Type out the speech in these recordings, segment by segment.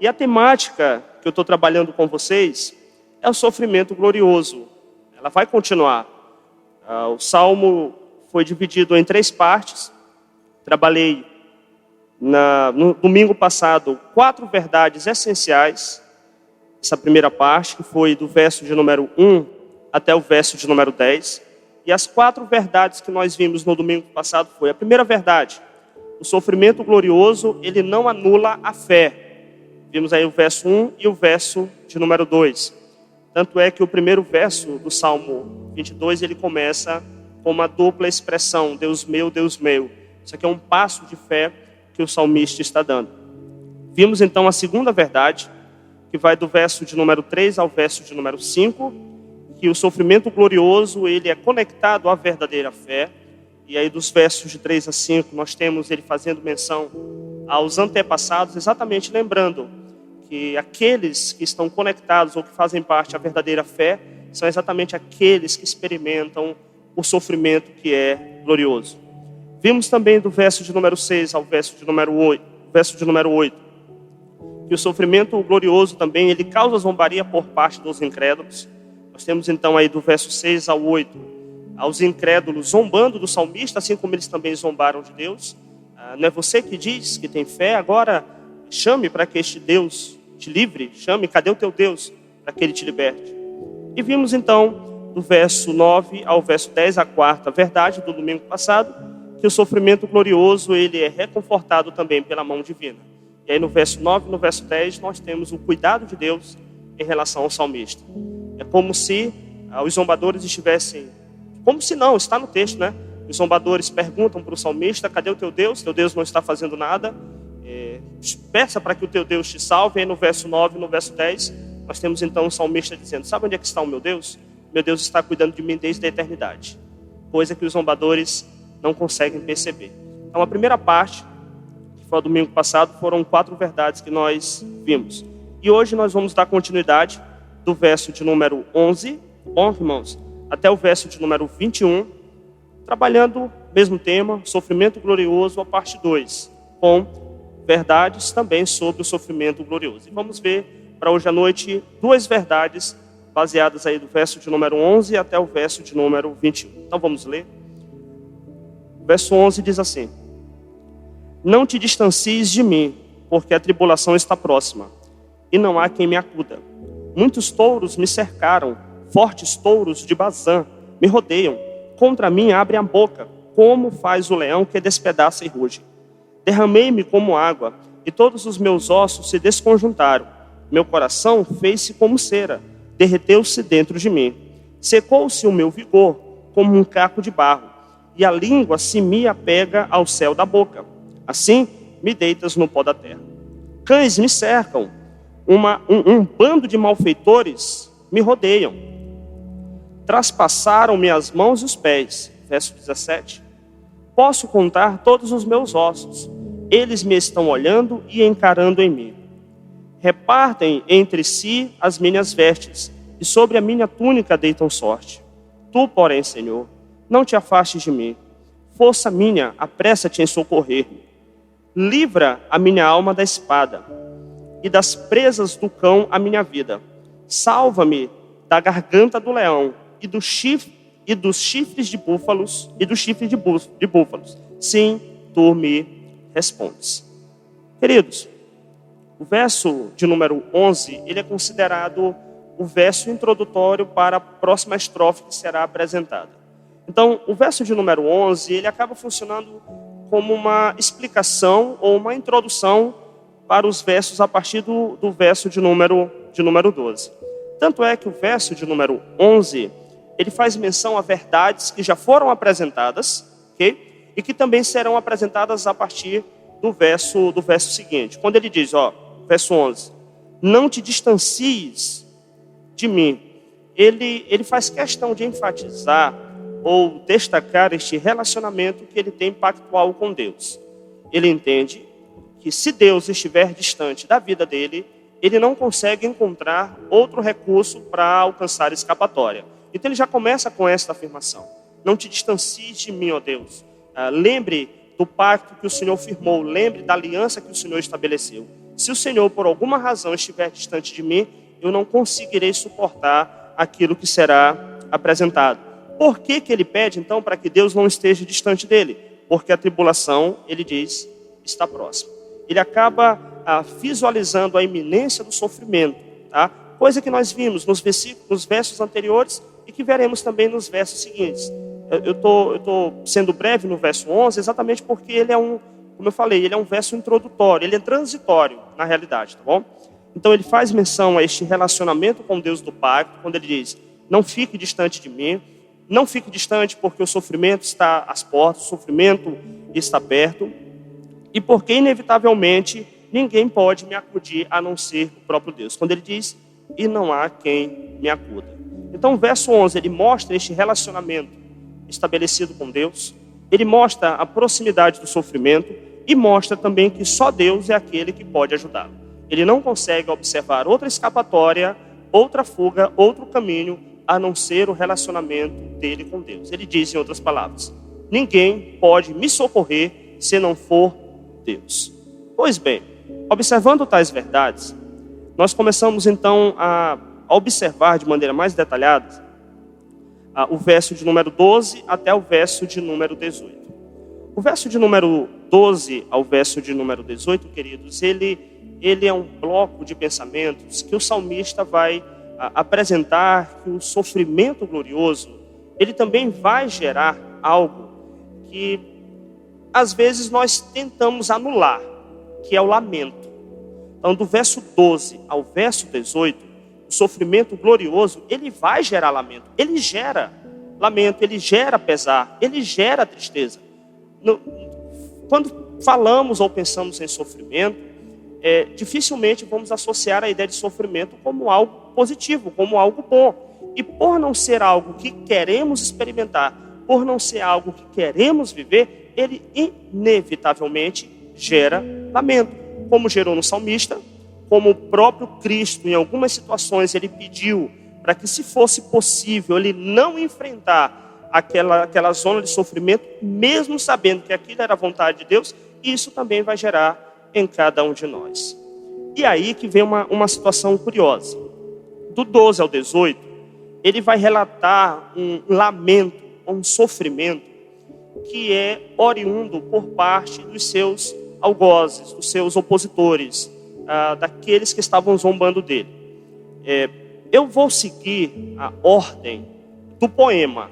E a temática que eu estou trabalhando com vocês é o sofrimento glorioso. Ela vai continuar. O Salmo foi dividido em 3 partes. Trabalhei no domingo passado 4 verdades essenciais. Essa primeira parte, que foi do verso de número 1 até o verso de número 10. E as 4 verdades que nós vimos no domingo passado foi: a primeira verdade, o sofrimento glorioso, ele não anula a fé. Vimos aí o verso 1 e o verso de número 2. Tanto é que o primeiro verso do Salmo 22, ele começa com uma dupla expressão: Deus meu, Deus meu. Isso aqui é um passo de fé que o salmista está dando. Vimos então a segunda verdade, que vai do verso de número 3 ao verso de número 5, que o sofrimento glorioso, ele é conectado à verdadeira fé. E aí dos versos de 3 a 5, nós temos ele fazendo menção aos antepassados, exatamente lembrando que aqueles que estão conectados ou que fazem parte da verdadeira fé são exatamente aqueles que experimentam o sofrimento que é glorioso. Vimos também do verso de número 6 ao verso de número 8, que o sofrimento glorioso também, ele causa zombaria por parte dos incrédulos. Nós temos então aí do verso 6 ao 8, aos incrédulos zombando do salmista, assim como eles também zombaram de Deus. Não é você que diz que tem fé? Agora chame para que este Deus te livre. Chame, cadê o teu Deus? Para que ele te liberte. E vimos então, do verso 9 ao verso 10, a quarta verdade do domingo passado, que o sofrimento glorioso, ele é reconfortado também pela mão divina. E aí no verso 9 e no verso 10, nós temos o cuidado de Deus em relação ao salmista. É como se os zombadores estivessem... Como se não, está no texto, né? Os zombadores perguntam para o salmista: cadê o teu Deus? Teu Deus não está fazendo nada. Peça para que o teu Deus te salve. E aí no verso 9 e no verso 10, nós temos então o salmista dizendo: sabe onde é que está o meu Deus? Meu Deus está cuidando de mim desde a eternidade. Coisa que os zombadores não conseguem perceber. Então a primeira parte, que foi o domingo passado, foram 4 verdades que nós vimos. E hoje nós vamos dar continuidade do verso de número 11, irmãos, até o verso de número 21, trabalhando o mesmo tema, sofrimento glorioso, a parte 2, com verdades também sobre o sofrimento glorioso. E vamos ver para hoje à noite 2 verdades baseadas aí do verso de número 11 até o verso de número 21. Então vamos ler. O verso 11 diz assim: não te distancies de mim, porque a tribulação está próxima, e não há quem me acuda. Muitos touros me cercaram, fortes touros de Bazã me rodeiam. Contra mim abrem a boca, como faz o leão que despedaça e ruge. Derramei-me como água, e todos os meus ossos se desconjuntaram. Meu coração fez-se como cera, derreteu-se dentro de mim. Secou-se o meu vigor, como um caco de barro, e a língua se me apega ao céu da boca. Assim me deitas no pó da terra. Cães me cercam, um bando de malfeitores me rodeiam. Traspassaram-me as mãos e os pés. Verso 17. Posso contar todos os meus ossos. Eles me estão olhando e encarando em mim. Repartem entre si as minhas vestes, e sobre a minha túnica deitam sorte. Tu, porém, Senhor, não te afastes de mim. Força minha, apressa-te em socorrer-me. Livra a minha alma da espada, e das presas do cão a minha vida. Salva-me da garganta do leão, e dos chifres de búfalos, Sim, tu me respondes. Queridos, o verso de número 11, ele é considerado o verso introdutório para a próxima estrofe que será apresentada. Então, o verso de número 11, ele acaba funcionando como uma explicação ou uma introdução para os versos a partir do verso de número 12. Tanto é que o verso de número 11, ele faz menção a verdades que já foram apresentadas, ok? E que também serão apresentadas a partir do verso seguinte. Quando ele diz, verso 11, não te distancies de mim. Ele faz questão de enfatizar ou destacar este relacionamento que ele tem pactual com Deus. Ele entende que se Deus estiver distante da vida dele, ele não consegue encontrar outro recurso para alcançar escapatória. Então ele já começa com esta afirmação: não te distancies de mim, ó Deus. Lembre do pacto que o Senhor firmou, lembre da aliança que o Senhor estabeleceu. Se o Senhor, por alguma razão, estiver distante de mim, eu não conseguirei suportar aquilo que será apresentado. Por que ele pede, então, para que Deus não esteja distante dele? Porque a tribulação, ele diz, está próxima. Ele acaba visualizando a iminência do sofrimento, tá? Coisa que nós vimos nos versos anteriores e que veremos também nos versos seguintes. Eu estou sendo breve no verso 11, exatamente porque ele é como eu falei, ele é um verso introdutório, ele é transitório na realidade, tá bom? Então ele faz menção a este relacionamento com Deus do pacto, quando ele diz, não fique distante de mim, não fique distante porque o sofrimento está às portas, o sofrimento está perto, e porque inevitavelmente ninguém pode me acudir a não ser o próprio Deus. Quando ele diz, e não há quem me acuda. Então o verso 11, ele mostra este relacionamento estabelecido com Deus, ele mostra a proximidade do sofrimento e mostra também que só Deus é aquele que pode ajudá-lo. Ele não consegue observar outra escapatória, outra fuga, outro caminho, a não ser o relacionamento dele com Deus. Ele diz, em outras palavras, ninguém pode me socorrer se não for Deus. Pois bem, observando tais verdades, nós começamos então a observar de maneira mais detalhada o verso de número 12 até o verso de número 18. O verso de número 12 ao verso de número 18, queridos, ele é um bloco de pensamentos que o salmista vai apresentar que o sofrimento glorioso, ele também vai gerar algo que às vezes nós tentamos anular, que é o lamento. Então, do verso 12 ao verso 18, o sofrimento glorioso, ele vai gerar lamento. Ele gera lamento, ele gera pesar, ele gera tristeza. Quando falamos ou pensamos em sofrimento, dificilmente vamos associar a ideia de sofrimento como algo positivo, como algo bom. E por não ser algo que queremos experimentar, por não ser algo que queremos viver, ele inevitavelmente gera lamento. Como gerou no salmista, como o próprio Cristo, em algumas situações, ele pediu para que, se fosse possível, ele não enfrentar aquela zona de sofrimento, mesmo sabendo que aquilo era a vontade de Deus, e isso também vai gerar em cada um de nós. E aí que vem uma situação curiosa. Do 12 ao 18, ele vai relatar um lamento, um sofrimento, que é oriundo por parte dos seus algozes, dos seus opositores, daqueles que estavam zombando dele. Eu vou seguir a ordem do poema,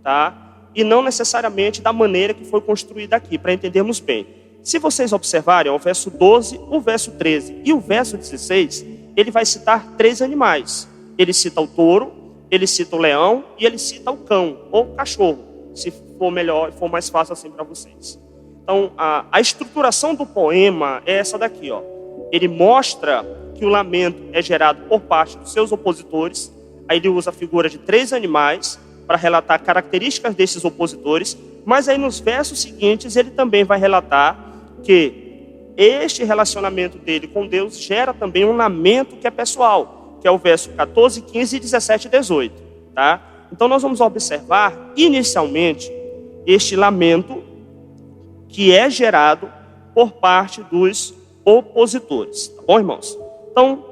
tá? E não necessariamente da maneira que foi construída aqui, para entendermos bem. Se vocês observarem, o verso 12, o verso 13 e o verso 16, ele vai citar 3 animais. Ele cita o touro, ele cita o leão e ele cita o cão, ou cachorro, se for melhor, for mais fácil assim para vocês. Então, a estruturação do poema é essa daqui, ó. Ele mostra que o lamento é gerado por parte dos seus opositores. Aí ele usa a figura de 3 animais para relatar características desses opositores. Mas aí nos versos seguintes ele também vai relatar que este relacionamento dele com Deus gera também um lamento que é pessoal, que é o verso 14, 15, 17 e 18. Tá? Então nós vamos observar inicialmente este lamento que é gerado por parte dos opositores. Tá bom, irmãos? Então,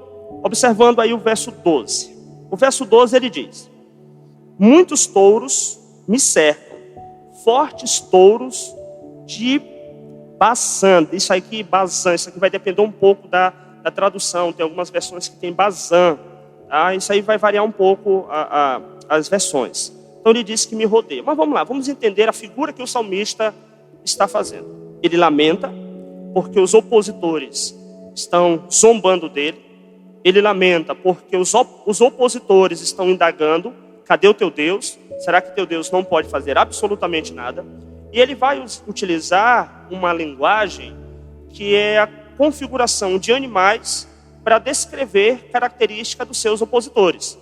observando aí o verso 12. O verso 12 ele diz: muitos touros me cercam, fortes touros de Bazã. Isso aqui vai depender um pouco da tradução. Tem algumas versões que tem Bazã. Tá? Isso aí vai variar um pouco as versões. Então ele diz que me rodeia. Mas vamos lá, vamos entender a figura que o salmista está fazendo. Ele lamenta porque os opositores estão zombando dele. Ele lamenta porque os opositores estão indagando: cadê o teu Deus? Será que teu Deus não pode fazer absolutamente nada? E ele vai utilizar uma linguagem que é a configuração de animais para descrever característica dos seus opositores.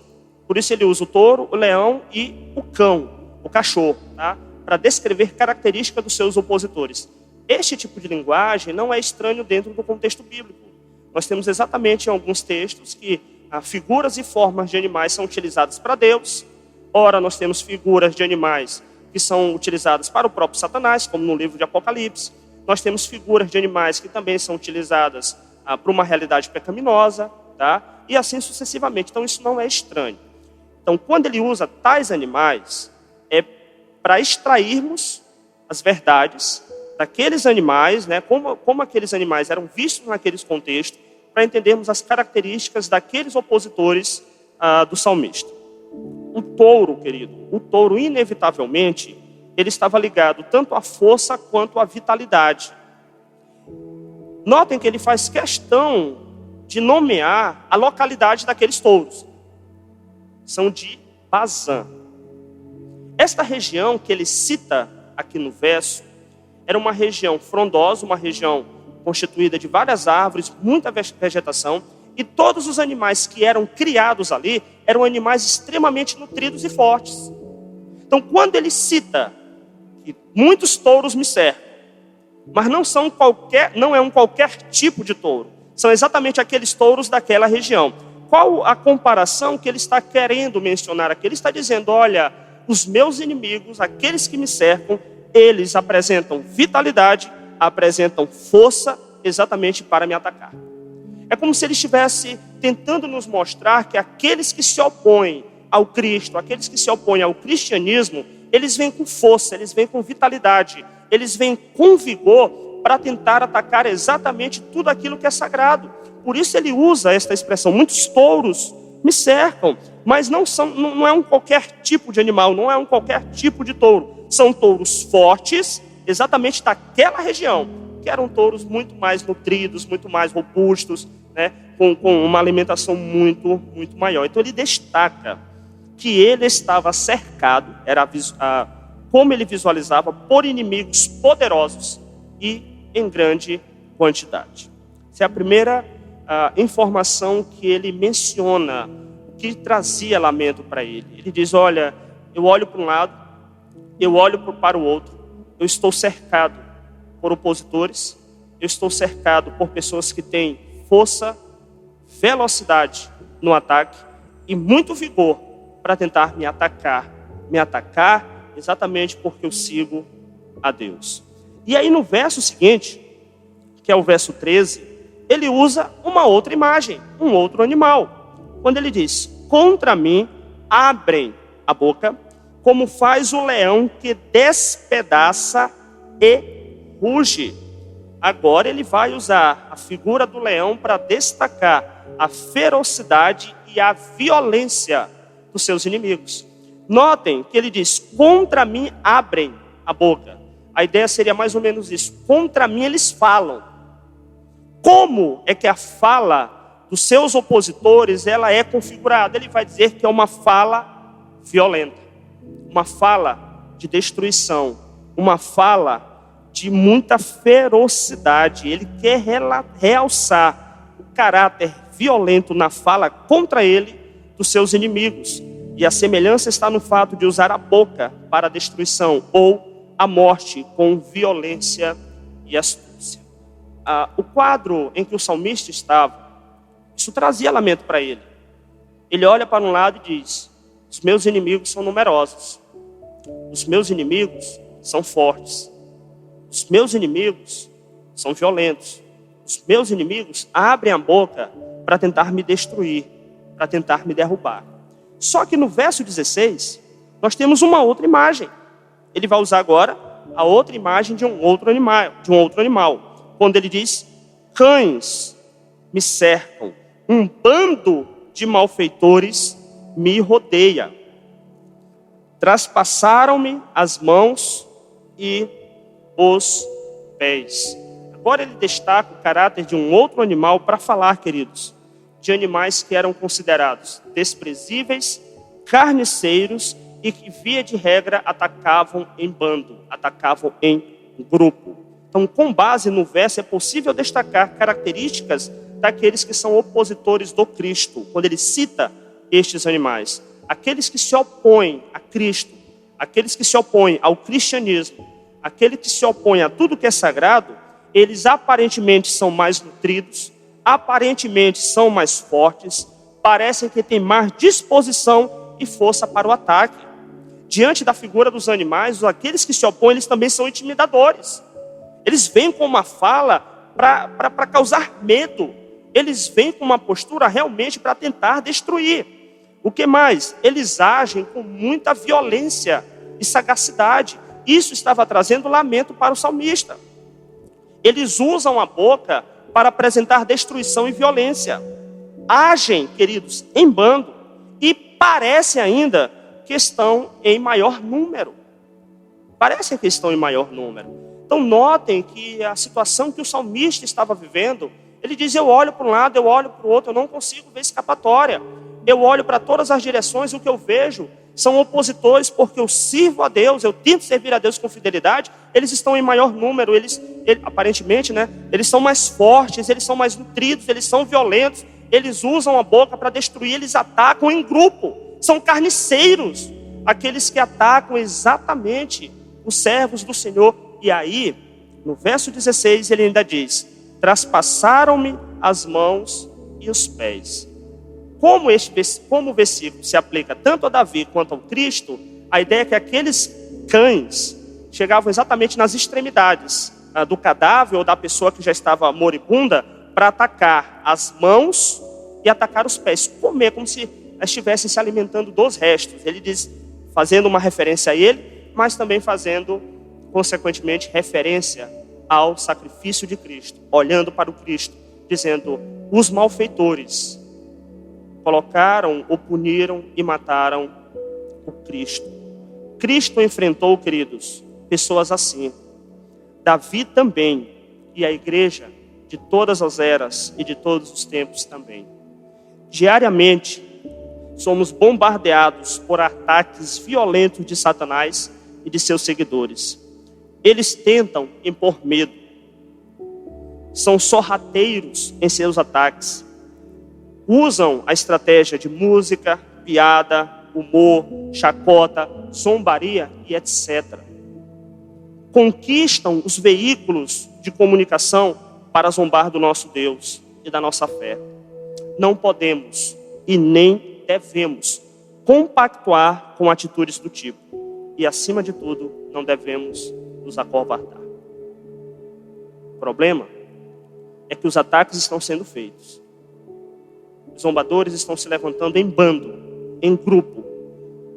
Por isso ele usa o touro, o leão e o cão, o cachorro, tá? Para descrever característica dos seus opositores. Este tipo de linguagem não é estranho dentro do contexto bíblico. Nós temos exatamente em alguns textos que figuras e formas de animais são utilizadas para Deus. Ora, nós temos figuras de animais que são utilizadas para o próprio Satanás, como no livro de Apocalipse. Nós temos figuras de animais que também são utilizadas para uma realidade pecaminosa, tá? E assim sucessivamente. Então isso não é estranho. Então quando ele usa tais animais, é para extrairmos as verdades daqueles animais, né? Como aqueles animais eram vistos naqueles contextos, para entendermos as características daqueles opositores do salmista. O touro, querido, o touro inevitavelmente, ele estava ligado tanto à força quanto à vitalidade. Notem que ele faz questão de nomear a localidade daqueles touros. São de Bazã. Esta região que ele cita aqui no verso, era uma região frondosa, uma região constituída de várias árvores, muita vegetação, e todos os animais que eram criados ali, eram animais extremamente nutridos e fortes. Então, quando ele cita que muitos touros me cercam, mas não é um qualquer tipo de touro, são exatamente aqueles touros daquela região. Qual a comparação que ele está querendo mencionar aqui? Ele está dizendo, olha, os meus inimigos, aqueles que me cercam, eles apresentam vitalidade, apresentam força exatamente para me atacar. É como se ele estivesse tentando nos mostrar que aqueles que se opõem ao Cristo, aqueles que se opõem ao cristianismo, eles vêm com força, eles vêm com vitalidade, eles vêm com vigor para tentar atacar exatamente tudo aquilo que é sagrado. Por isso ele usa esta expressão, muitos touros me cercam, mas não é um qualquer tipo de animal, não é um qualquer tipo de touro. São touros fortes, exatamente daquela região, que eram touros muito mais nutridos, muito mais robustos, né, com uma alimentação muito, muito maior. Então ele destaca que ele estava cercado, como ele visualizava, por inimigos poderosos e em grande quantidade. Essa é a primeira informação que ele menciona, que trazia lamento para ele. Ele diz, olha, eu olho para um lado, eu olho para o outro, eu estou cercado por opositores, eu estou cercado por pessoas que têm força, velocidade no ataque e muito vigor para tentar me atacar exatamente porque eu sigo a Deus. E aí no verso seguinte, que é o verso 13, ele usa uma outra imagem, um outro animal. Quando ele diz, contra mim abrem a boca, como faz o leão que despedaça e ruge. Agora ele vai usar a figura do leão para destacar a ferocidade e a violência dos seus inimigos. Notem que ele diz, contra mim abrem a boca. A ideia seria mais ou menos isso, contra mim eles falam. Como é que a fala dos seus opositores, ela é configurada? Ele vai dizer que é uma fala violenta, uma fala de destruição, uma fala de muita ferocidade. Ele quer realçar o caráter violento na fala contra ele dos seus inimigos. E a semelhança está no fato de usar a boca para a destruição ou a morte com violência e astúcia. O quadro em que o salmista estava, isso trazia lamento para ele. Ele olha para um lado e diz, os meus inimigos são numerosos, os meus inimigos são fortes, os meus inimigos são violentos, os meus inimigos abrem a boca para tentar me destruir, para tentar me derrubar. Só que no verso 16, nós temos uma outra imagem. Ele vai usar agora a outra imagem de um outro animal. Quando ele diz, cães me cercam, um bando de malfeitores me rodeia. Traspassaram-me as mãos e os pés. Agora ele destaca o caráter de um outro animal para falar, queridos, de animais que eram considerados desprezíveis, carniceiros e que, via de regra, atacavam em bando, atacavam em grupo. Então, com base no verso, é possível destacar características daqueles que são opositores do Cristo, quando ele cita estes animais. Aqueles que se opõem a Cristo, aqueles que se opõem ao cristianismo, aqueles que se opõem a tudo que é sagrado, eles aparentemente são mais nutridos, aparentemente são mais fortes, parecem que têm mais disposição e força para o ataque. Diante da figura dos animais, aqueles que se opõem, eles também são intimidadores. Eles vêm com uma fala para causar medo. Eles vêm com uma postura realmente para tentar destruir. O que mais? Eles agem com muita violência e sagacidade. Isso estava trazendo lamento para o salmista. Eles usam a boca para apresentar destruição e violência. Agem, queridos, em bando. E parece ainda que estão em maior número. Parece que estão em maior número. Então notem que a situação que o salmista estava vivendo, ele diz: eu olho para um lado, eu olho para o outro, eu não consigo ver escapatória. Eu olho para todas as direções e o que eu vejo são opositores, porque eu sirvo a Deus, eu tento servir a Deus com fidelidade. Eles estão em maior número, aparentemente, né? Eles são mais fortes, eles são mais nutridos, eles são violentos, eles usam a boca para destruir, eles atacam em grupo, são carniceiros, aqueles que atacam exatamente os servos do Senhor. E aí, no verso 16, ele ainda diz: traspassaram-me as mãos e os pés. Como o versículo se aplica tanto a Davi quanto ao Cristo, a ideia é que aqueles cães chegavam exatamente nas extremidades do cadáver ou da pessoa que já estava moribunda para atacar as mãos e atacar os pés, comer como se estivessem se alimentando dos restos. Ele diz, fazendo uma referência a ele, mas também fazendo, consequentemente, referência ao sacrifício de Cristo, olhando para o Cristo, dizendo: os malfeitores colocaram, ou puniram e mataram o Cristo. Cristo enfrentou, queridos, pessoas assim. Davi também, e a igreja de todas as eras e de todos os tempos também. Diariamente, somos bombardeados por ataques violentos de Satanás e de seus seguidores. Eles tentam impor medo. São sorrateiros em seus ataques. Usam a estratégia de música, piada, humor, chacota, zombaria e etc. Conquistam os veículos de comunicação para zombar do nosso Deus e da nossa fé. Não podemos e nem devemos compactuar com atitudes do tipo. E acima de tudo, não devemos nos acovardar. O problema é que os ataques estão sendo feitos. Os zombadores estão se levantando em bando, em grupo,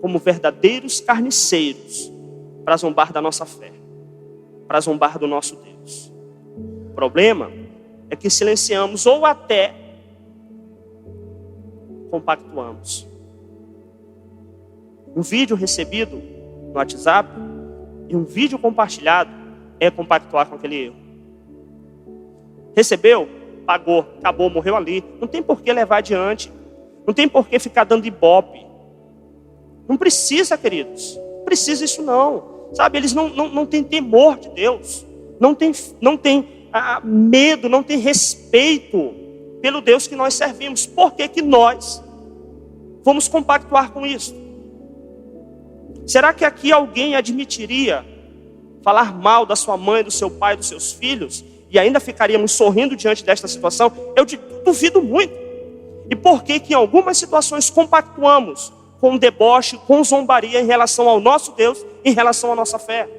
como verdadeiros carniceiros, para zombar da nossa fé, para zombar do nosso Deus. O problema é que silenciamos ou até compactuamos. Um vídeo recebido no WhatsApp e um vídeo compartilhado é compactuar com aquele erro. Recebeu? Pagou, acabou, morreu ali. Não tem por que levar adiante. Não tem por que ficar dando ibope. Não precisa, queridos. Não precisa isso não. Sabe, eles não têm temor de Deus. Não tem medo, não tem respeito pelo Deus que nós servimos. Por que que nós vamos compactuar com isso? Será que aqui alguém admitiria falar mal da sua mãe, do seu pai, dos seus filhos, e ainda ficaríamos sorrindo diante desta situação? Eu duvido muito. E por que que em algumas situações compactuamos com deboche, com zombaria em relação ao nosso Deus, em relação à nossa fé?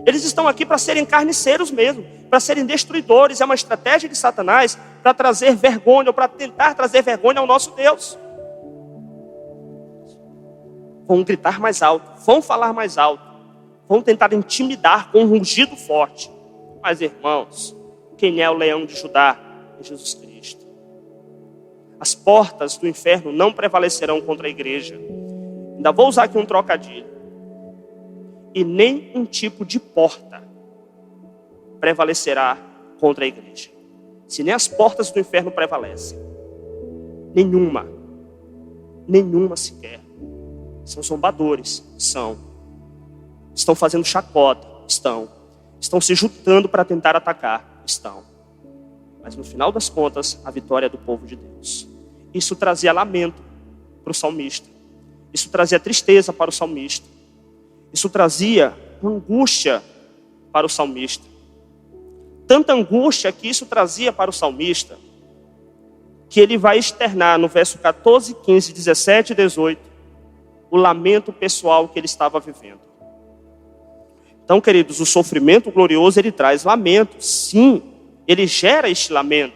Eles estão aqui para serem carniceiros mesmo, para serem destruidores. É uma estratégia de Satanás para trazer vergonha, ou para tentar trazer vergonha ao nosso Deus. Vão gritar mais alto, vão falar mais alto, vão tentar intimidar com um rugido forte. Mas, irmãos, quem é o leão de Judá? É Jesus Cristo. As portas do inferno não prevalecerão contra a igreja. Ainda vou usar aqui um trocadilho. E nem um tipo de porta prevalecerá contra a igreja. Se nem as portas do inferno prevalecem, nenhuma sequer. São zombadores, estão fazendo chacota, estão se juntando para tentar atacar, mas no final das contas, a vitória é do povo de Deus. Isso trazia lamento para o salmista, isso trazia tristeza para o salmista, isso trazia angústia para o salmista. Tanta angústia que isso trazia para o salmista, que ele vai externar no verso 14, 15, 17 e 18, o lamento pessoal que ele estava vivendo. Então, queridos, o sofrimento glorioso, ele traz lamento, sim, ele gera este lamento.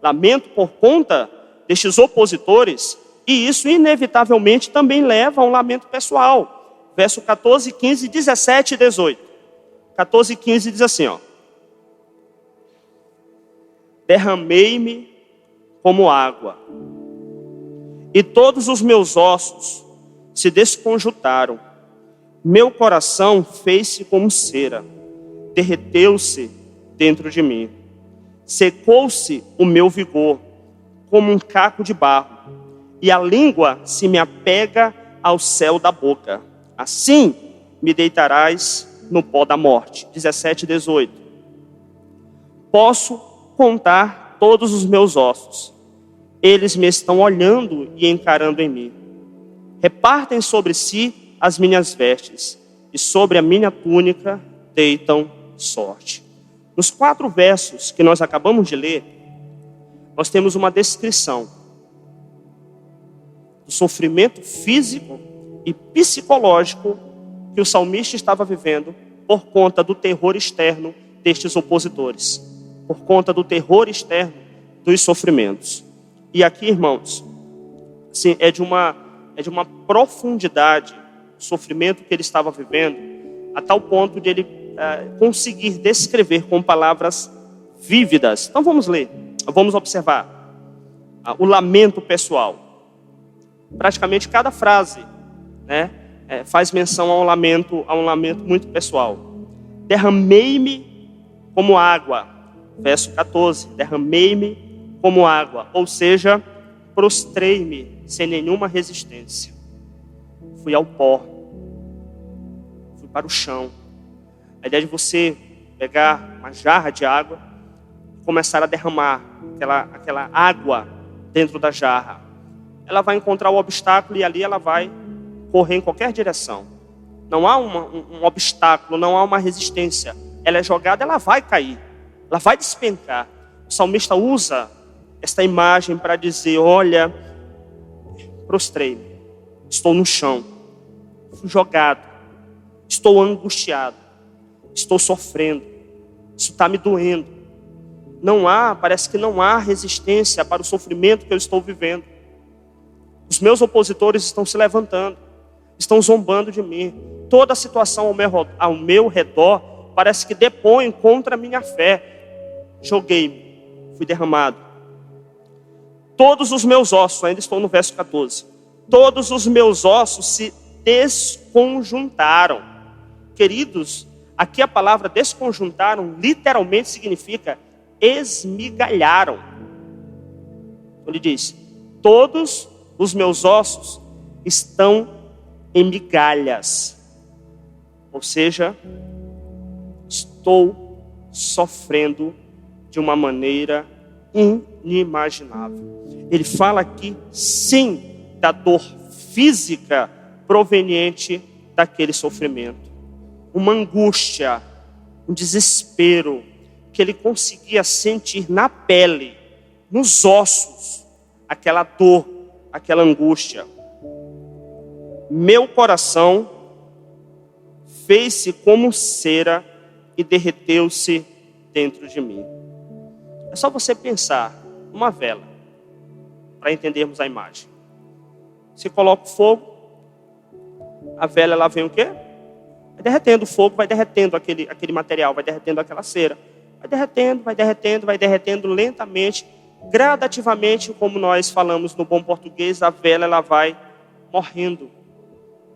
Lamento por conta destes opositores, e isso inevitavelmente também leva a um lamento pessoal. Verso 14, 15, 17 e 18. 14 e 15 diz assim, derramei-me como água, e todos os meus ossos se desconjuntaram. Meu coração fez-se como cera, derreteu-se dentro de mim. Secou-se o meu vigor, como um caco de barro, e a língua se me apega ao céu da boca. Assim me deitarás no pó da morte. 17 e 18. Posso contar todos os meus ossos. Eles me estão olhando e encarando em mim. Repartem sobre si as minhas vestes, e sobre a minha túnica deitam sorte. Nos 4 versos que nós acabamos de ler, nós temos uma descrição do sofrimento físico e psicológico que o salmista estava vivendo por conta do terror externo destes opositores, por conta do terror externo dos sofrimentos. E aqui, irmãos, assim, é de uma profundidade o sofrimento que ele estava vivendo, a tal ponto de ele conseguir descrever com palavras vívidas. Então vamos ler, vamos observar o lamento pessoal. Praticamente cada frase, né, faz menção a um lamento muito pessoal. Derramei-me como água, verso 14, derramei-me como água, ou seja, prostrei-me sem nenhuma resistência. Fui ao pó, fui para o chão. A ideia de você pegar uma jarra de água e começar a derramar aquela água dentro da jarra. Ela vai encontrar o obstáculo e ali ela vai correr em qualquer direção. Não há um obstáculo, não há uma resistência. Ela é jogada, ela vai cair, ela vai despencar. O salmista usa esta imagem para dizer, olha, prostrei-me, estou no chão, fui jogado, estou angustiado, estou sofrendo, isso está me doendo. Parece que não há resistência para o sofrimento que eu estou vivendo. Os meus opositores estão se levantando, estão zombando de mim. Toda a situação ao meu redor parece que depõe contra a minha fé. Joguei-me, fui derramado. Todos os meus ossos, ainda estou no verso 14. Todos os meus ossos se desconjuntaram. Queridos, aqui a palavra desconjuntaram literalmente significa esmigalharam. Ele diz, todos os meus ossos estão em migalhas. Ou seja, estou sofrendo de uma maneira inimaginável. Ele fala aqui, sim, da dor física proveniente daquele sofrimento. Uma angústia, um desespero que ele conseguia sentir na pele, nos ossos, aquela dor, aquela angústia. Meu coração fez-se como cera e derreteu-se dentro de mim. É só você pensar numa vela, para entendermos a imagem. Você coloca o fogo, a vela ela vem o quê? Vai derretendo o fogo, vai derretendo aquele material, vai derretendo aquela cera. Vai derretendo lentamente, gradativamente, como nós falamos no bom português, a vela ela vai morrendo.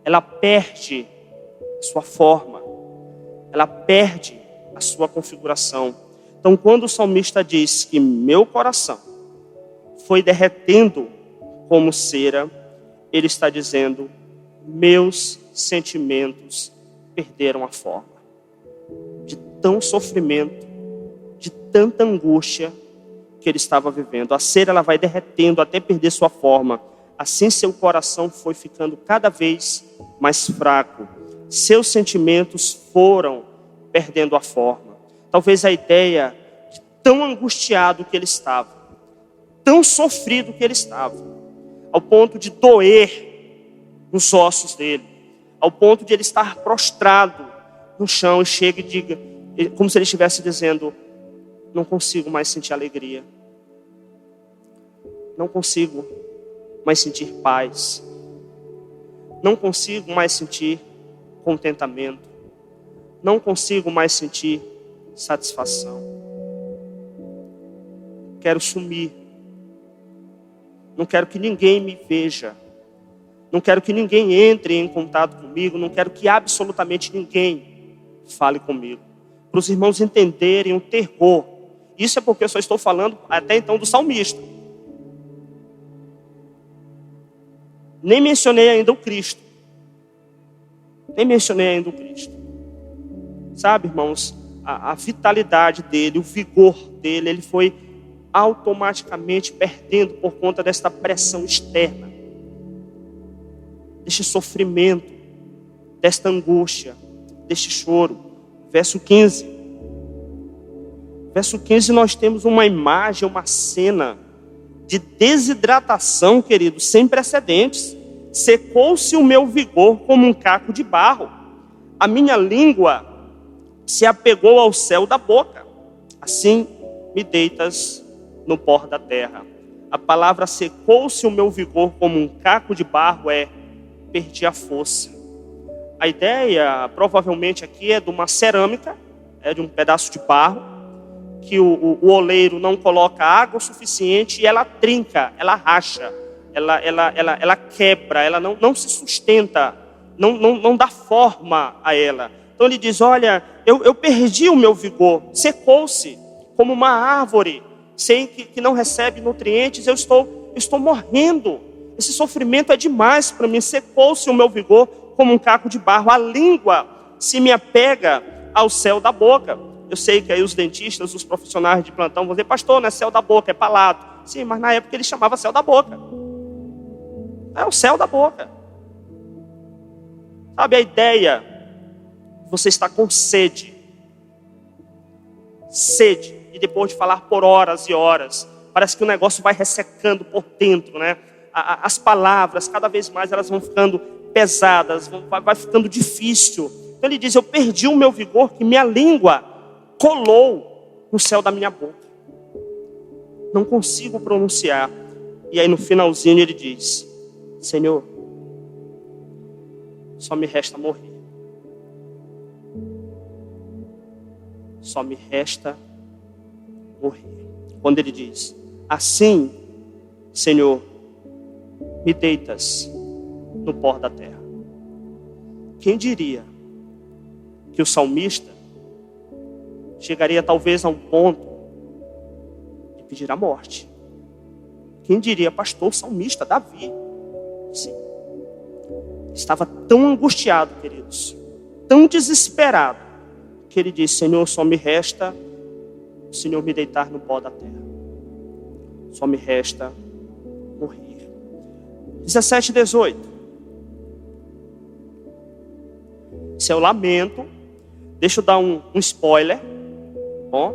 Ela perde a sua forma, ela perde a sua configuração. Então, quando o salmista diz que meu coração foi derretendo como cera, ele está dizendo, meus sentimentos perderam a forma. De tão sofrimento, de tanta angústia que ele estava vivendo. A cera ela vai derretendo até perder sua forma. Assim seu coração foi ficando cada vez mais fraco. Seus sentimentos foram perdendo a forma. Talvez a ideia de tão angustiado que ele estava, tão sofrido que ele estava, ao ponto de doer nos ossos dele, ao ponto de ele estar prostrado no chão e chega e diga, como se ele estivesse dizendo, não consigo mais sentir alegria. Não consigo mais sentir paz. Não consigo mais sentir contentamento. Não consigo mais sentir satisfação. Quero sumir. Não quero que ninguém me veja. Não quero que ninguém entre em contato comigo. Não quero que absolutamente ninguém fale comigo. Para os irmãos entenderem o terror. Isso é porque eu só estou falando até então do salmista. Nem mencionei ainda o Cristo. Nem mencionei ainda o Cristo. Sabe, irmãos, a vitalidade dele, o vigor dele, ele foi automaticamente perdendo por conta desta pressão externa. Deste sofrimento, desta angústia, deste choro. Verso 15. Verso 15 nós temos uma imagem, uma cena de desidratação, querido, sem precedentes. Secou-se o meu vigor como um caco de barro. A minha língua se apegou ao céu da boca. Assim me deitas no pó da terra. A palavra secou-se o meu vigor como um caco de barro é perdi a força. A ideia provavelmente aqui é de uma cerâmica, é de um pedaço de barro, que o oleiro não coloca água suficiente e ela trinca, ela racha, ela quebra, ela não se sustenta, não dá forma a ela. Então ele diz, olha, eu perdi o meu vigor, secou-se como uma árvore, sem que não recebe nutrientes, eu estou morrendo. Esse sofrimento é demais para mim, secou-se o meu vigor como um caco de barro. A língua se me apega ao céu da boca. Eu sei que aí os dentistas, os profissionais de plantão vão dizer, pastor, não é céu da boca, é palato. Sim, mas na época ele chamava céu da boca. É o céu da boca. Sabe a ideia? Você está com sede. Sede. E depois de falar por horas e horas, parece que o negócio vai ressecando por dentro, né? As palavras, cada vez mais elas vão ficando pesadas, vai ficando difícil. Então ele diz, eu perdi o meu vigor, que minha língua colou no céu da minha boca. Não consigo pronunciar. E aí no finalzinho ele diz, Senhor, só me resta morrer. Só me resta morrer. Quando ele diz, assim, Senhor, me deitas no pó da terra. Quem diria que o salmista chegaria talvez a um ponto de pedir a morte? Quem diria, pastor, salmista, Davi? Sim. Estava tão angustiado, queridos, tão desesperado, que ele disse, Senhor, só me resta o Senhor me deitar no pó da terra. Só me resta morrer. 17, 18. Esse é o lamento. Deixa eu dar um spoiler. Ó,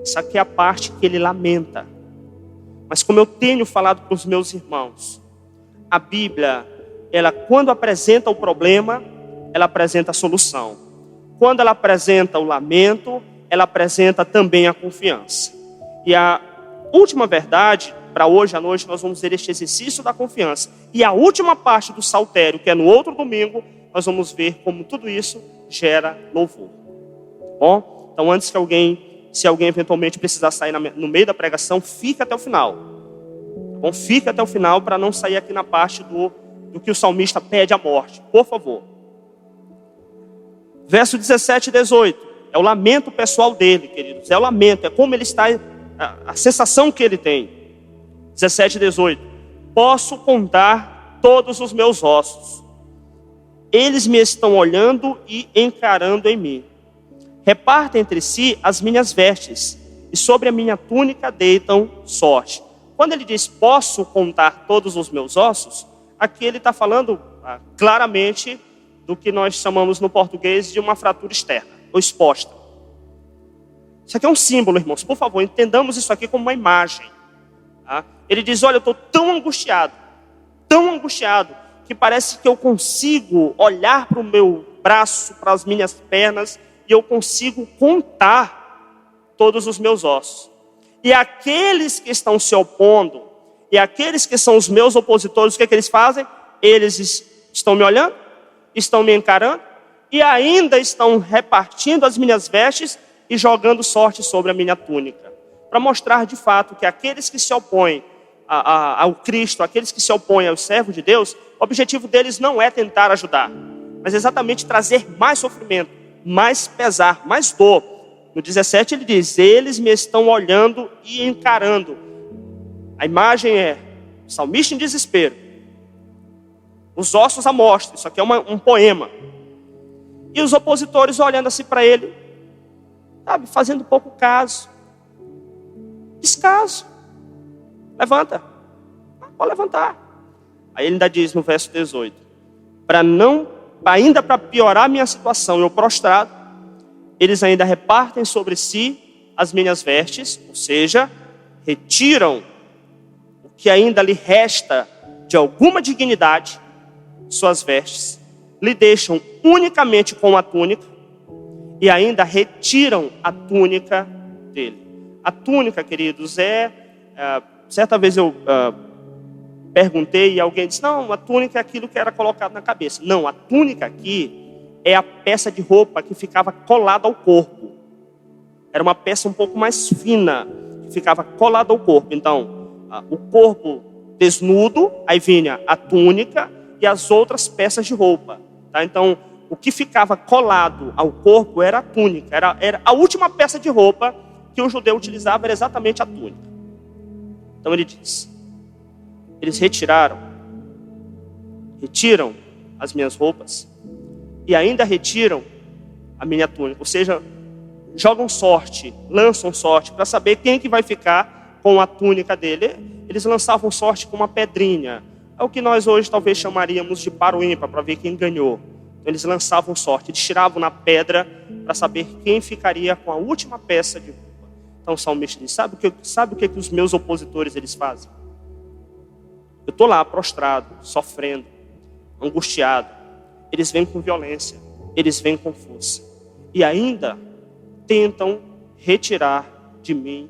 isso aqui é a parte que ele lamenta. Mas como eu tenho falado com os meus irmãos, a Bíblia, ela quando apresenta o problema, ela apresenta a solução. Quando ela apresenta o lamento, ela apresenta também a confiança. E a última verdade, para hoje à noite, nós vamos ver este exercício da confiança. E a última parte do saltério, que é no outro domingo, nós vamos ver como tudo isso gera louvor. Bom, então antes que se alguém eventualmente precisar sair no meio da pregação, fica até o final. Bom, fica até o final para não sair aqui na parte do que o salmista pede a morte. Por favor. Verso 17 e 18. É o lamento pessoal dele, queridos. É o lamento, é como ele está, a sensação que ele tem. 17 e 18. Posso contar todos os meus ossos. Eles me estão olhando e encarando em mim. Repartem entre si as minhas vestes, e sobre a minha túnica deitam sorte. Quando ele diz, posso contar todos os meus ossos, aqui ele está falando claramente do que nós chamamos no português de uma fratura externa, ou exposta. Isso aqui é um símbolo, irmãos. Por favor, entendamos isso aqui como uma imagem. Tá? Ele diz, olha, eu estou tão angustiado, que parece que eu consigo olhar para o meu braço, para as minhas pernas, e eu consigo contar todos os meus ossos. E aqueles que estão se opondo, e aqueles que são os meus opositores, o que é que eles fazem? Eles estão me olhando, estão me encarando, e ainda estão repartindo as minhas vestes e jogando sorte sobre a minha túnica. Para mostrar de fato que aqueles que se opõem ao Cristo, aqueles que se opõem aos servos de Deus, o objetivo deles não é tentar ajudar, mas exatamente trazer mais sofrimento, mais pesar, mais dor. No 17 ele diz: eles me estão olhando e encarando. A imagem é o salmista em desespero, os ossos à mostra. Isso aqui é um poema. E os opositores olhando assim para ele, sabe, fazendo pouco caso. Descaso. Levanta. Pode levantar. Aí ele ainda diz no verso 18: ainda para piorar a minha situação, eu prostrado, eles ainda repartem sobre si as minhas vestes, ou seja, retiram o que ainda lhe resta de alguma dignidade, suas vestes, lhe deixam unicamente com a túnica e ainda retiram a túnica dele. A túnica, queridos, certa vez eu perguntei e alguém disse: não, a túnica é aquilo que era colocado na cabeça. Não, a túnica aqui é a peça de roupa que ficava colada ao corpo. Era uma peça um pouco mais fina, que ficava colada ao corpo. Então, o corpo desnudo, aí vinha a túnica e as outras peças de roupa. Tá? Então, o que ficava colado ao corpo era a túnica. Era a última peça de roupa que o judeu utilizava, era exatamente a túnica. Então ele diz: eles retiram as minhas roupas e ainda retiram a minha túnica. Ou seja, jogam sorte, lançam sorte para saber quem que vai ficar com a túnica dele. Eles lançavam sorte com uma pedrinha. É o que nós hoje talvez chamaríamos de par ou ímpar, para ver quem ganhou. Então eles lançavam sorte, eles tiravam na pedra para saber quem ficaria com a última peça de roupa. Então o salmista diz: sabe o que os meus opositores eles fazem? Eu estou lá prostrado, sofrendo, angustiado. Eles vêm com violência, eles vêm com força. E ainda tentam retirar de mim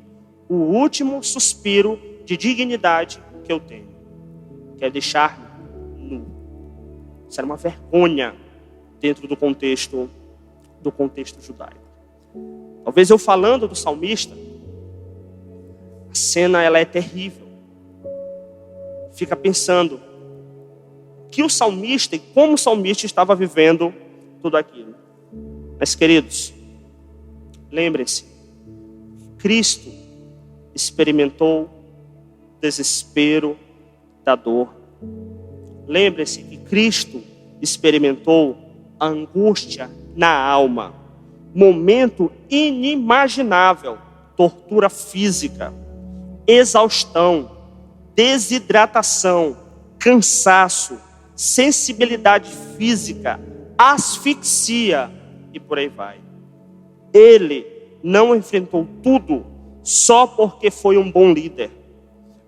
o último suspiro de dignidade que eu tenho, que é deixar-me nu. Isso era uma vergonha dentro do contexto judaico. Talvez eu falando do salmista, a cena ela é terrível. Fica pensando que o salmista e como o salmista estava vivendo tudo aquilo. Mas, queridos, lembrem-se, Cristo experimentou o desespero da dor. Lembrem-se que Cristo experimentou a angústia na alma. Momento inimaginável, tortura física, exaustão, desidratação, cansaço, sensibilidade física, asfixia e por aí vai. Ele não enfrentou tudo só porque foi um bom líder,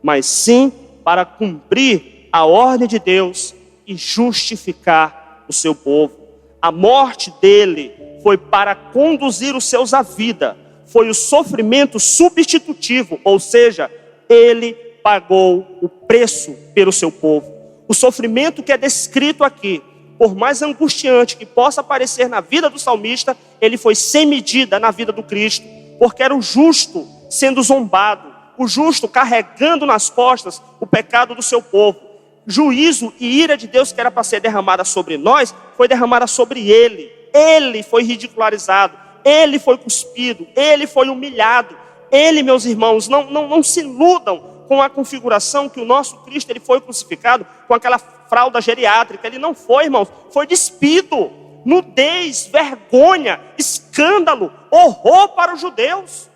mas sim para cumprir a ordem de Deus e justificar o seu povo. A morte dele foi para conduzir os seus à vida, foi o sofrimento substitutivo, ou seja, ele pagou o preço pelo seu povo. O sofrimento que é descrito aqui, por mais angustiante que possa parecer na vida do salmista, ele foi sem medida na vida do Cristo, porque era o justo sendo zombado, o justo carregando nas costas o pecado do seu povo. Juízo e ira de Deus que era para ser derramada sobre nós, foi derramada sobre ele. Ele foi ridicularizado, ele foi cuspido, ele foi humilhado. Ele, meus irmãos, não se iludam com a configuração que o nosso Cristo ele foi crucificado com aquela fralda geriátrica. Ele não foi, irmãos, foi despido, nudez, vergonha, escândalo, horror para os judeus.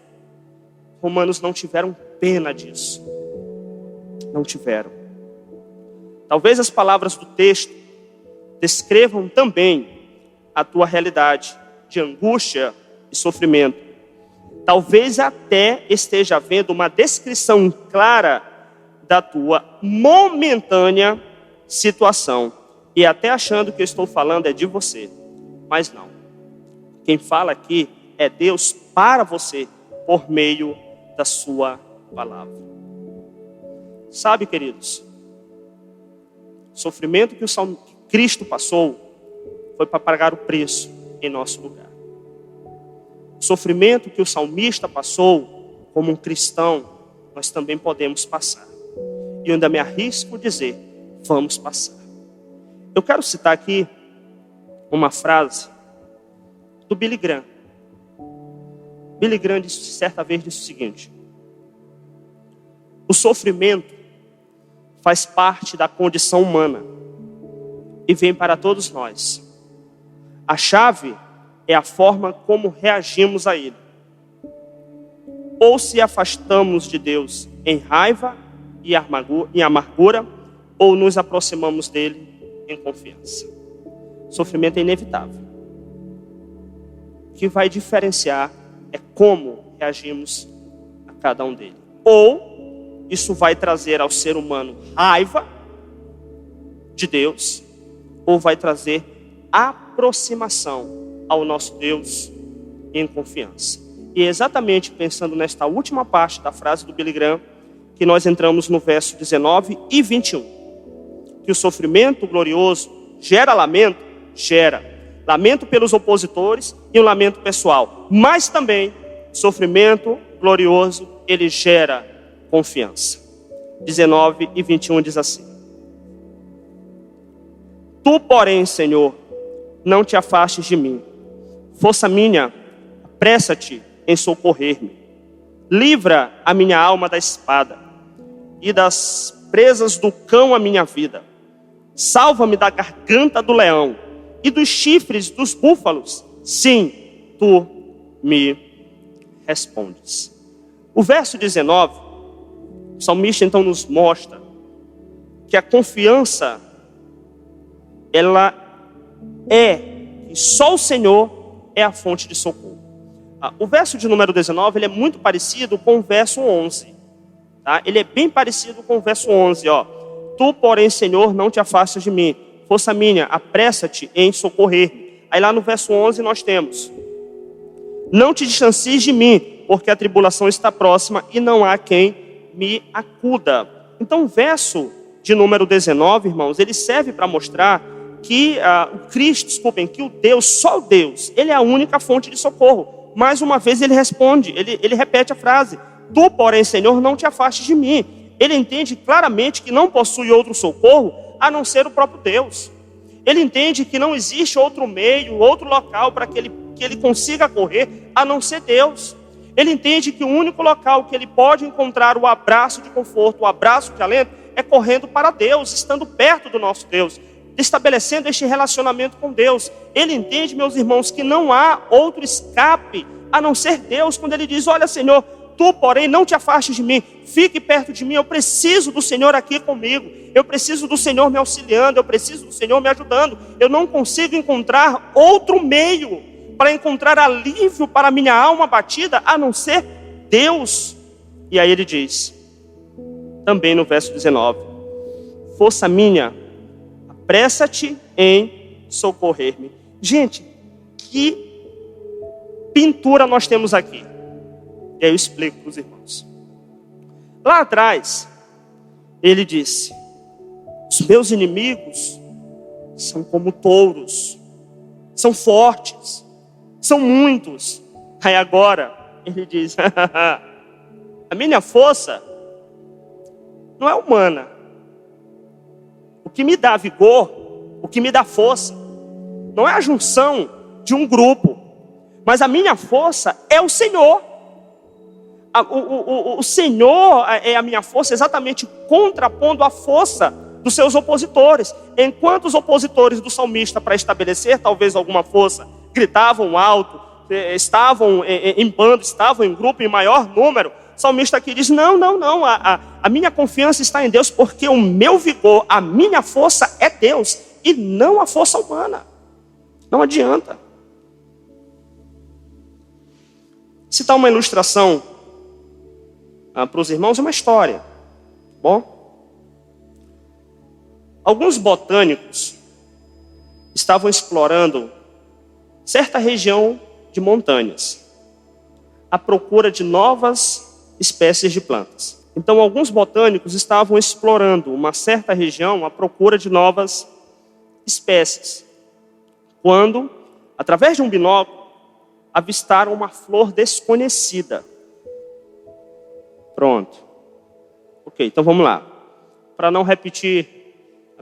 Romanos não tiveram pena disso. Não tiveram. Talvez as palavras do texto descrevam também a tua realidade de angústia e sofrimento. Talvez até esteja havendo uma descrição clara da tua momentânea situação. E até achando que eu estou falando é de você. Mas não. Quem fala aqui é Deus para você. por meio da sua palavra. Sabe, queridos, o sofrimento que Cristo passou foi para pagar o preço em nosso lugar. O sofrimento que o salmista passou, como um cristão, nós também podemos passar. E eu ainda me arrisco a dizer, vamos passar. Eu quero citar aqui uma frase do Billy Graham. Billy Graham certa vez disse o seguinte: o sofrimento faz parte da condição humana e vem para todos nós. A chave é a forma como reagimos a ele. Ou se afastamos de Deus em raiva e amargura, ou nos aproximamos dele em confiança. O sofrimento é inevitável. O que vai diferenciar é como reagimos a cada um dele. Ou isso vai trazer ao ser humano raiva de Deus, ou vai trazer aproximação ao nosso Deus em confiança. E é exatamente pensando nesta última parte da frase do Billy Graham que nós entramos no verso 19 e 21. Que o sofrimento glorioso gera lamento pelos opositores e um lamento pessoal. Mas também, sofrimento glorioso, ele gera confiança. 19 e 21 diz assim: Tu, porém, Senhor, não te afastes de mim. Força minha, apressa-te em socorrer-me. Livra a minha alma da espada e das presas do cão a minha vida. Salva-me da garganta do leão e dos chifres dos búfalos. Sim, tu me respondes. O verso 19, o salmista então nos mostra que a confiança, ela e só o Senhor é a fonte de socorro. O verso de número 19, ele é muito parecido com o verso 11. Tá? Ele é bem parecido com o verso 11. Tu, porém, Senhor, não te afastes de mim. Força minha, apressa-te em socorrer-me. Aí lá no verso 11 nós temos: não te distancies de mim, porque a tribulação está próxima e não há quem me acuda. Então o verso de número 19, irmãos, ele serve para mostrar que que o Deus, só o Deus, ele é a única fonte de socorro. Mais uma vez ele responde, ele repete a frase: Tu, porém, Senhor, não te afastes de mim. Ele entende claramente que não possui outro socorro a não ser o próprio Deus. Ele entende que não existe outro meio, outro local para que ele consiga correr a não ser Deus. Ele entende que o único local que ele pode encontrar o abraço de conforto, o abraço de alento, é correndo para Deus, estando perto do nosso Deus, estabelecendo este relacionamento com Deus. Ele entende, meus irmãos, que não há outro escape a não ser Deus, quando ele diz: olha, Senhor, tu, porém, não te afastes de mim, fique perto de mim, eu preciso do Senhor aqui comigo, eu preciso do Senhor me auxiliando, eu preciso do Senhor me ajudando, eu não consigo encontrar outro meio para encontrar alívio para a minha alma abatida, a não ser Deus. E aí ele diz, também no verso 19: força minha, apressa-te em socorrer-me. Gente, que pintura nós temos aqui. E aí eu explico para os irmãos. Lá atrás, ele disse: os meus inimigos são como touros, são fortes, são muitos. Aí agora, ele diz: a minha força não é humana. O que me dá vigor, o que me dá força, não é a junção de um grupo, mas a minha força é o Senhor. O Senhor é a minha força, exatamente contrapondo a força dos seus opositores. Enquanto os opositores do salmista, para estabelecer talvez alguma força, gritavam alto, estavam em bando, estavam em grupo, em maior número, o salmista aqui diz: não, a minha confiança está em Deus, porque o meu vigor, a minha força é Deus, e não a força humana. Não adianta. Citar uma ilustração para os irmãos é uma história. Bom, alguns botânicos estavam explorando certa região de montanhas. à procura de novas espécies de plantas. Então, alguns botânicos estavam explorando uma certa região à procura de novas espécies, quando, através de um binóculo, avistaram uma flor desconhecida. Pronto. Ok, então vamos lá. Para não repetir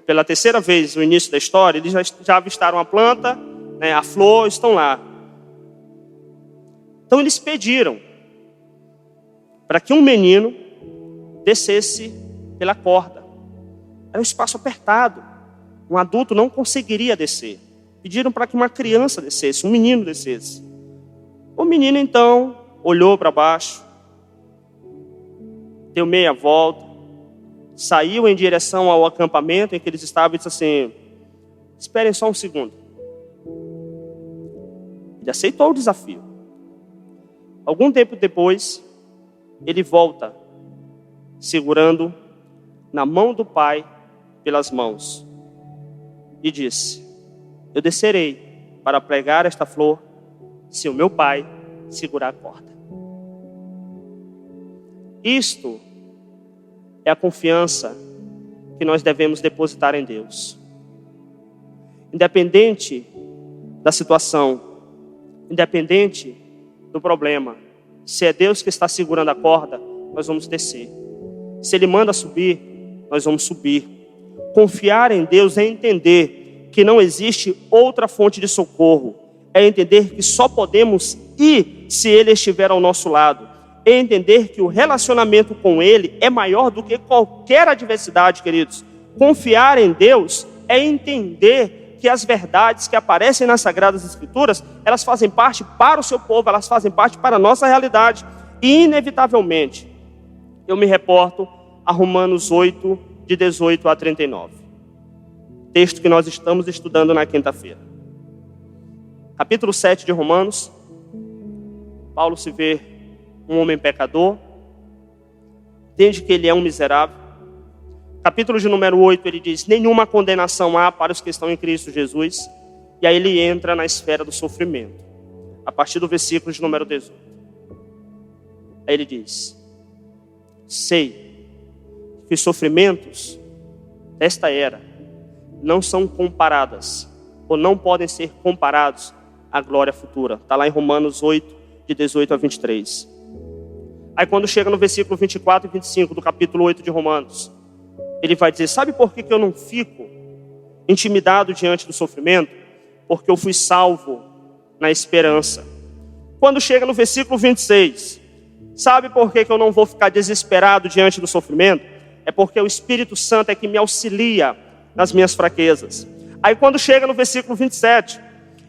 pela terceira vez o início da história, eles já avistaram a planta, né, a flor, estão lá. Então eles pediram para que um menino descesse pela corda. Era um espaço apertado. Um adulto não conseguiria descer. Pediram para que uma criança descesse, um menino descesse. O menino então olhou para baixo, deu meia volta, saiu em direção ao acampamento em que eles estavam e disse assim: esperem só um segundo. Ele aceitou o desafio. Algum tempo depois, ele volta, segurando na mão do pai pelas mãos, e disse: eu descerei para pregar esta flor, se o meu pai segurar a corda. Isto é a confiança que nós devemos depositar em Deus. Independente da situação, independente do problema, se é Deus que está segurando a corda, nós vamos descer. Se Ele manda subir, nós vamos subir. Confiar em Deus é entender que não existe outra fonte de socorro. É entender que só podemos ir se Ele estiver ao nosso lado. É entender que o relacionamento com Ele é maior do que qualquer adversidade, queridos. Confiar em Deus é entender que as verdades que aparecem nas Sagradas Escrituras, elas fazem parte para o seu povo, elas fazem parte para a nossa realidade. E inevitavelmente, eu me reporto a Romanos 8, de 18 a 39. Texto que nós estamos estudando na quinta-feira. Capítulo 7 de Romanos. Paulo se vê um homem pecador, entende que ele é um miserável. Capítulo de número 8, ele diz: nenhuma condenação há para os que estão em Cristo Jesus. E aí ele entra na esfera do sofrimento, a partir do versículo de número 18. Aí ele diz: sei que os sofrimentos desta era não são comparadas, ou não podem ser comparados à glória futura. Está lá em Romanos 8, de 18 a 23. Aí quando chega no versículo 24 e 25 do capítulo 8 de Romanos, ele vai dizer: sabe por que eu não fico intimidado diante do sofrimento? Porque eu fui salvo na esperança. Quando chega no versículo 26, sabe por que eu não vou ficar desesperado diante do sofrimento? É porque o Espírito Santo é que me auxilia nas minhas fraquezas. Aí quando chega no versículo 27,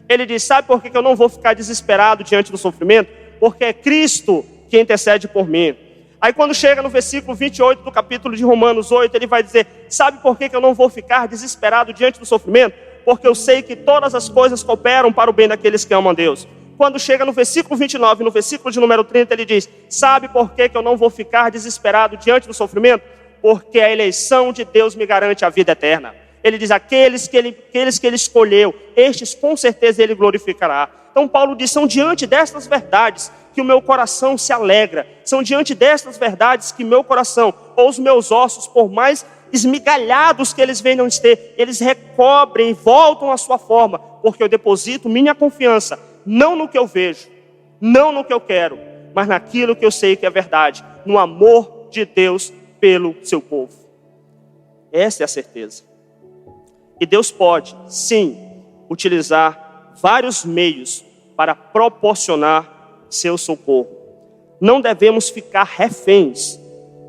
ele diz: sabe por que eu não vou ficar desesperado diante do sofrimento? Porque é Cristo que intercede por mim. Aí quando chega no versículo 28 do capítulo de Romanos 8, ele vai dizer: sabe por que eu não vou ficar desesperado diante do sofrimento? Porque eu sei que todas as coisas cooperam para o bem daqueles que amam a Deus. Quando chega no versículo 29, no versículo de número 30, ele diz: sabe por que eu não vou ficar desesperado diante do sofrimento? Porque a eleição de Deus me garante a vida eterna. Ele diz: aqueles que ele escolheu, estes com certeza ele glorificará. Então Paulo diz: são diante destas verdades que o meu coração se alegra. São diante destas verdades que meu coração, ou os meus ossos, por mais esmigalhados que eles venham a ter, eles recobrem e voltam à sua forma. Porque eu deposito minha confiança, não no que eu vejo, não no que eu quero, mas naquilo que eu sei que é verdade, no amor de Deus pelo seu povo. Essa é a certeza. E Deus pode, sim, utilizar vários meios para proporcionar seu socorro. Não devemos ficar reféns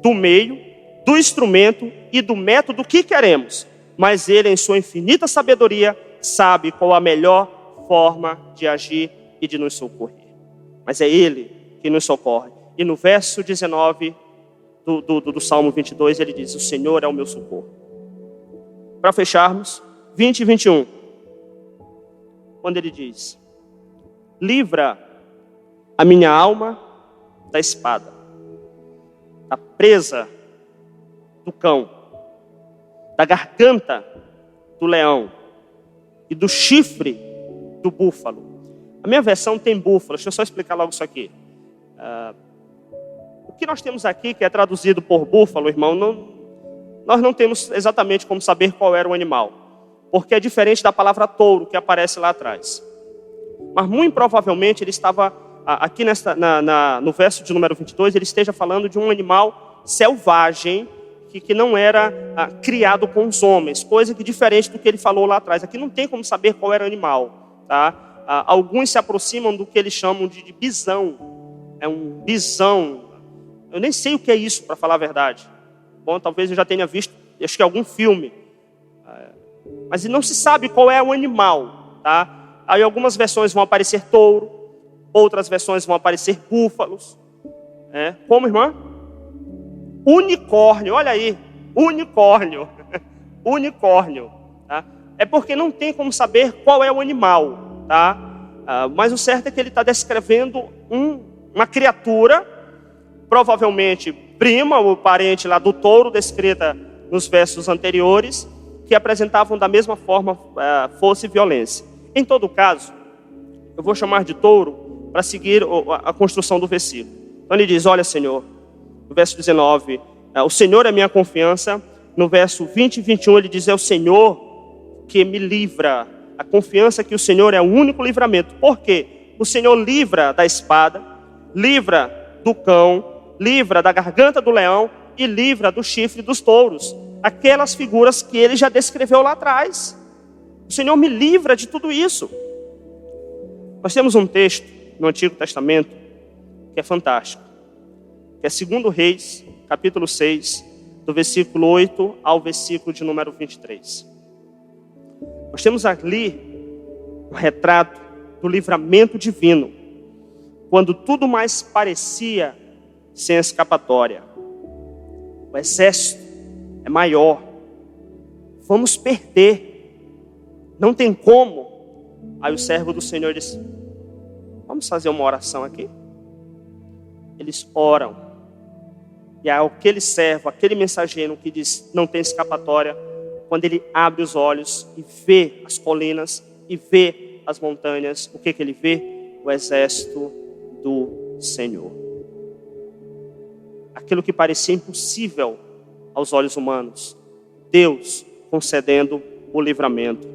do meio, do instrumento e do método que queremos, mas Ele, em sua infinita sabedoria, sabe qual a melhor forma de agir e de nos socorrer. Mas é Ele que nos socorre. E no verso 19 do Salmo 22, ele diz: o Senhor é o meu socorro. Para fecharmos, 20 e 21. Quando ele diz: livra a minha alma da espada, da presa do cão, da garganta do leão e do chifre do búfalo. A minha versão tem búfalo. Deixa eu só explicar logo isso aqui. O que nós temos aqui, que é traduzido por búfalo, irmão, nós não temos exatamente como saber qual era o animal, porque é diferente da palavra touro que aparece lá atrás. Mas muito provavelmente ele estava, aqui no verso de número 22, ele esteja falando de um animal selvagem, que não era criado com os homens, coisa que diferente do que ele falou lá atrás. Aqui não tem como saber qual era o animal, tá? Alguns se aproximam do que eles chamam de bisão. É um bisão. Eu nem sei o que é isso, para falar a verdade. Bom, talvez eu já tenha visto, acho que algum filme. Mas não se sabe qual é o animal, tá? Aí algumas versões vão aparecer touro, outras versões vão aparecer búfalos. Como, irmã? Unicórnio, olha aí, unicórnio. Unicórnio, tá? É porque não tem como saber qual é o animal, tá? Mas o certo é que ele está descrevendo uma criatura, provavelmente prima ou parente lá do touro, descrita nos versos anteriores, que apresentavam da mesma forma força e violência. Em todo caso, eu vou chamar de touro para seguir a construção do versículo. Então ele diz: olha, Senhor, no verso 19, o Senhor é minha confiança. No verso 20 e 21 ele diz: é o Senhor que me livra. A confiança que o Senhor é o único livramento. Por quê? O Senhor livra da espada, livra do cão, livra da garganta do leão e livra do chifre dos touros. Aquelas figuras que ele já descreveu lá atrás. O Senhor me livra de tudo isso. Nós temos um texto no Antigo Testamento que é fantástico, que é 2 Reis, capítulo 6, do versículo 8 ao versículo de número 23. Nós temos ali um retrato do livramento divino, quando tudo mais parecia sem escapatória. O exército é maior, vamos perder, não tem como. Aí o servo do Senhor disse: vamos fazer uma oração aqui? Eles oram, e aquele servo, aquele mensageiro que diz não tem escapatória, quando ele abre os olhos e vê as colinas e vê as montanhas, o que ele vê? O exército do Senhor. Aquilo que parecia impossível aos olhos humanos, Deus concedendo o livramento.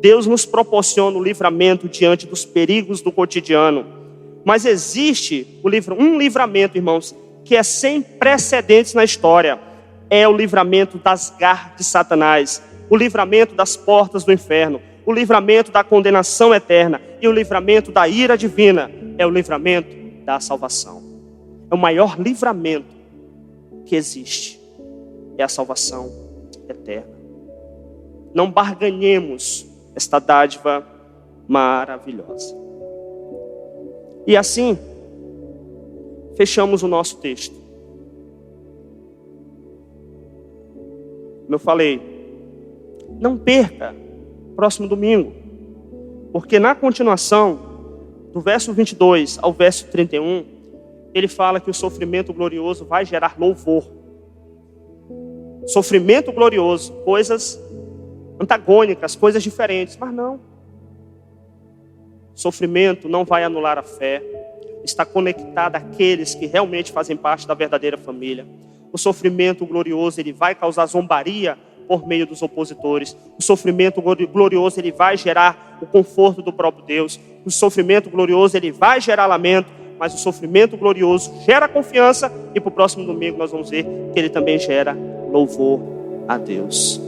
Deus nos proporciona o livramento diante dos perigos do cotidiano. Mas existe um livramento, irmãos, que é sem precedentes na história. É o livramento das garras de Satanás, o livramento das portas do inferno, o livramento da condenação eterna e o livramento da ira divina. É o livramento da salvação. É o maior livramento que existe. É a salvação eterna. Não barganhemos esta dádiva maravilhosa. E assim, fechamos o nosso texto. Como eu falei, não perca próximo domingo, porque na continuação, do verso 22 ao verso 31, ele fala que o sofrimento glorioso vai gerar louvor. Sofrimento glorioso, coisas antagônicas, coisas diferentes, mas não. Sofrimento não vai anular a fé. Está conectado àqueles que realmente fazem parte da verdadeira família. O sofrimento glorioso, ele vai causar zombaria por meio dos opositores. O sofrimento glorioso, ele vai gerar o conforto do próprio Deus. O sofrimento glorioso, ele vai gerar lamento, mas o sofrimento glorioso gera confiança, e para o próximo domingo nós vamos ver que ele também gera louvor a Deus.